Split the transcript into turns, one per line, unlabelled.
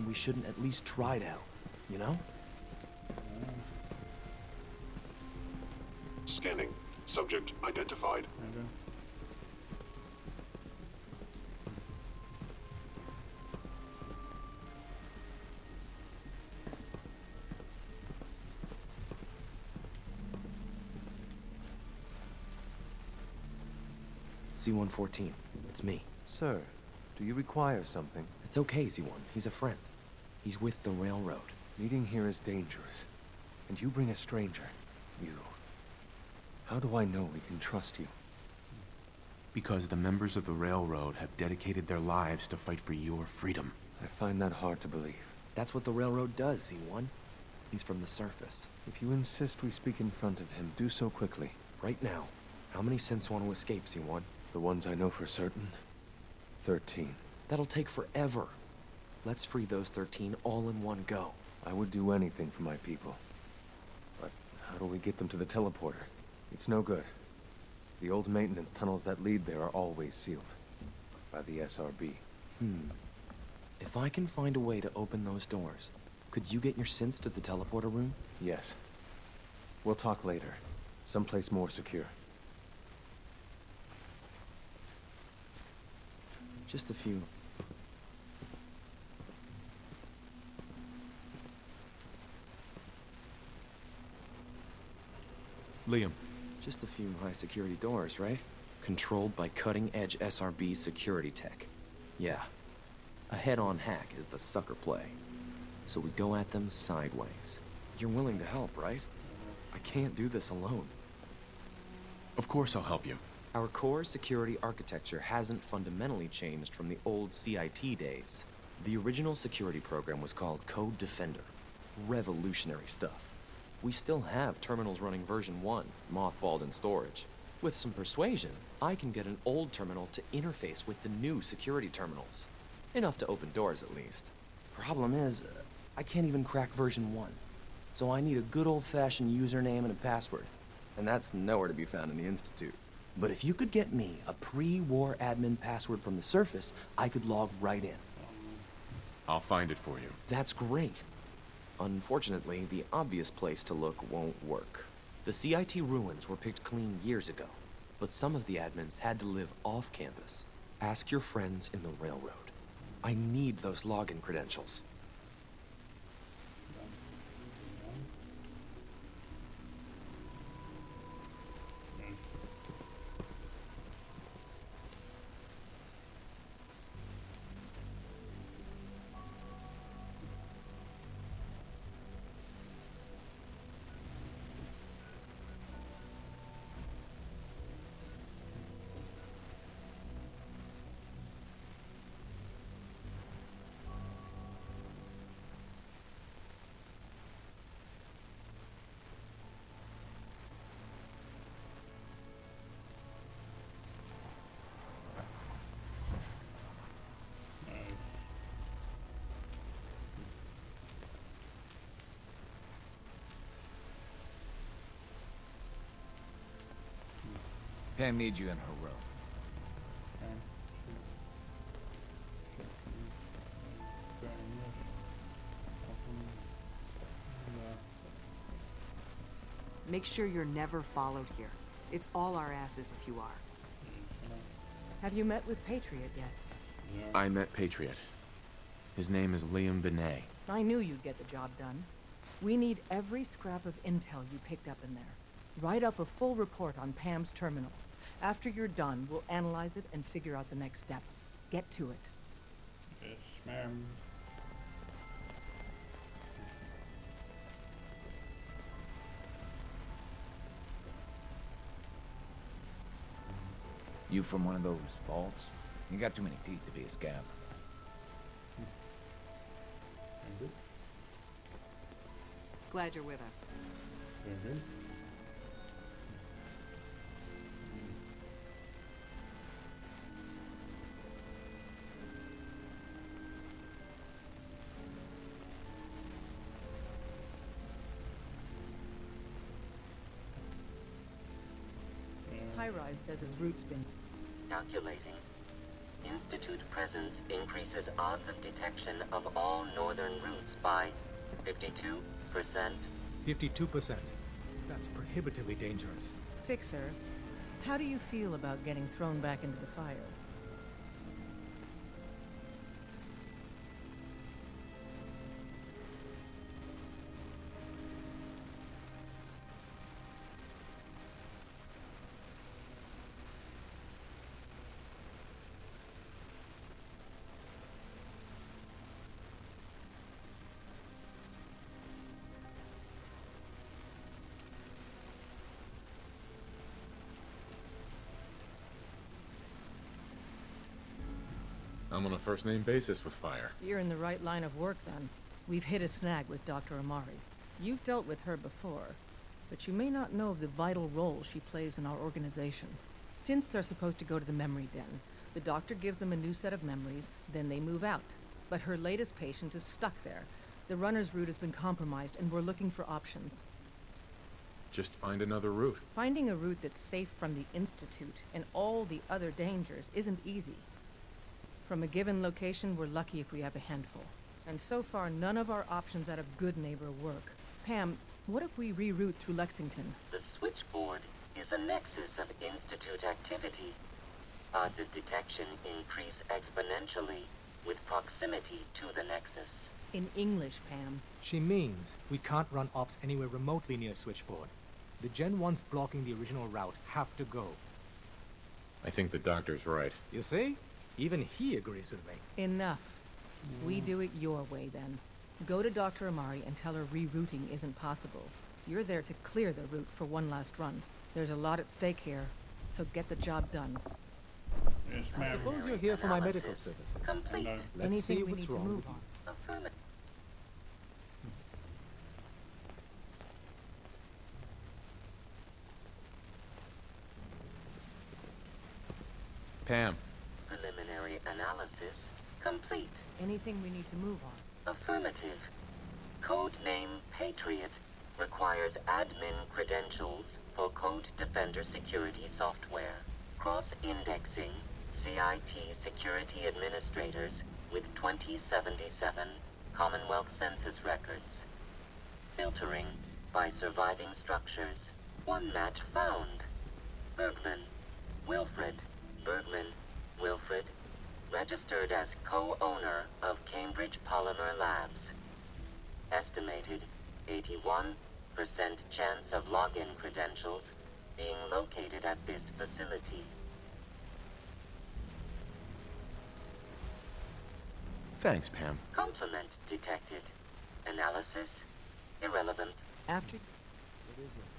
we shouldn't at least try to help, you know?
Scanning. Subject identified.
Okay.
C-114, it's me.
Sir, do you require something?
It's okay, Z1. He's a friend. He's with the railroad.
Meeting here is dangerous. And you bring a stranger. You. How do I know we can trust you?
Because the members of the railroad have dedicated their lives to fight for your freedom.
I find that hard to believe.
That's what the railroad does, Z1. He's from the surface.
If you insist we speak in front of him, do so quickly.
Right now. How many synths want to escape, Z1?
The ones I know for certain? 13.
That'll take forever. Let's free those 13 all in one go.
I would do anything for my people. But how do we get them to the teleporter? It's no good. The old maintenance tunnels that lead there are always sealed. By the SRB.
If I can find a way to open those doors, could you get your synths to the teleporter room?
Yes. We'll talk later. Someplace more secure.
Just a few.
Liam.
Just a few high-security doors, right? Controlled by cutting-edge SRB security tech. Yeah. A head-on hack is the sucker play. So we go at them sideways. You're willing to help, right? I can't do this alone.
Of course I'll help you.
Our core security architecture hasn't fundamentally changed from the old CIT days. The original security program was called Code Defender. Revolutionary stuff. We still have terminals running version 1, mothballed in storage. With some persuasion, I can get an old terminal to interface with the new security terminals. Enough to open doors, at least. Problem is, I can't even crack version 1. So I need a good old-fashioned username and a password. And that's nowhere to be found in the Institute. But if you could get me a pre-war admin password from the surface, I could log right in.
I'll find it for you.
That's great. Unfortunately, the obvious place to look won't work. The CIT ruins were picked clean years ago, but some of the admins had to live off campus. Ask your friends in the railroad. I need those login credentials.
Pam needs you in her room.
Make sure you're never followed here. It's all our asses if you are.
Have you met with Patriot yet?
I met Patriot. His name is Liam Benet.
I knew you'd get the job done. We need every scrap of intel you picked up in there. Write up a full report on Pam's terminal. After you're done, we'll analyze it and figure out the next step. Get to it.
Yes, ma'am.
You from one of those vaults? You got too many teeth to be a scab.
Glad you're with us.
High-Rise says his route's been...
Calculating. Institute presence increases odds of detection of all northern routes by 52%.
52%. That's prohibitively dangerous.
Fixer, how do you feel about getting thrown back into the fire?
I'm on a first-name basis with fire.
You're in the right line of work, then. We've hit a snag with Dr. Amari. You've dealt with her before, but you may not know of the vital role she plays in our organization. Synths are supposed to go to the memory den. The doctor gives them a new set of memories, then they move out. But her latest patient is stuck there. The runner's route has been compromised, and we're looking for options.
Just find another route.
Finding a route that's safe from the Institute and all the other dangers isn't easy. From a given location, we're lucky if we have a handful. And so far, none of our options out of Good Neighbor work. Pam, what if we reroute through Lexington?
The switchboard is a nexus of Institute activity. Odds of detection increase exponentially with proximity to the nexus.
In English, Pam.
She means we can't run ops anywhere remotely near Switchboard. The Gen 1s blocking the original route have to go.
I think the doctor's right.
You see? Even he agrees with me.
Enough. We do it your way, then. Go to Dr. Amari and tell her rerouting isn't possible. You're there to clear the route for one last run. There's a lot at stake here, so get the job done.
Yes,
I
ma'am.
suppose you're here for my medical
Analysis
services.
complete.
Hello.
Let's
Anything
see
we
what's
need to
wrong
move
with you.
on.
Affirmative.
Pam,
Preliminary analysis complete.
Anything we need to move on.
Affirmative. Codename Patriot requires admin credentials for Code Defender security software. Cross-indexing CIT security administrators with 2077 Commonwealth Census records. Filtering by surviving structures. One match found. Bergman, Wilfred. Bergman, Wilfred, registered as co-owner of Cambridge Polymer Labs. Estimated 81% chance of login credentials being located at this facility.
thanks, Pam.
Complement detected. Analysis irrelevant.
After...
What is it?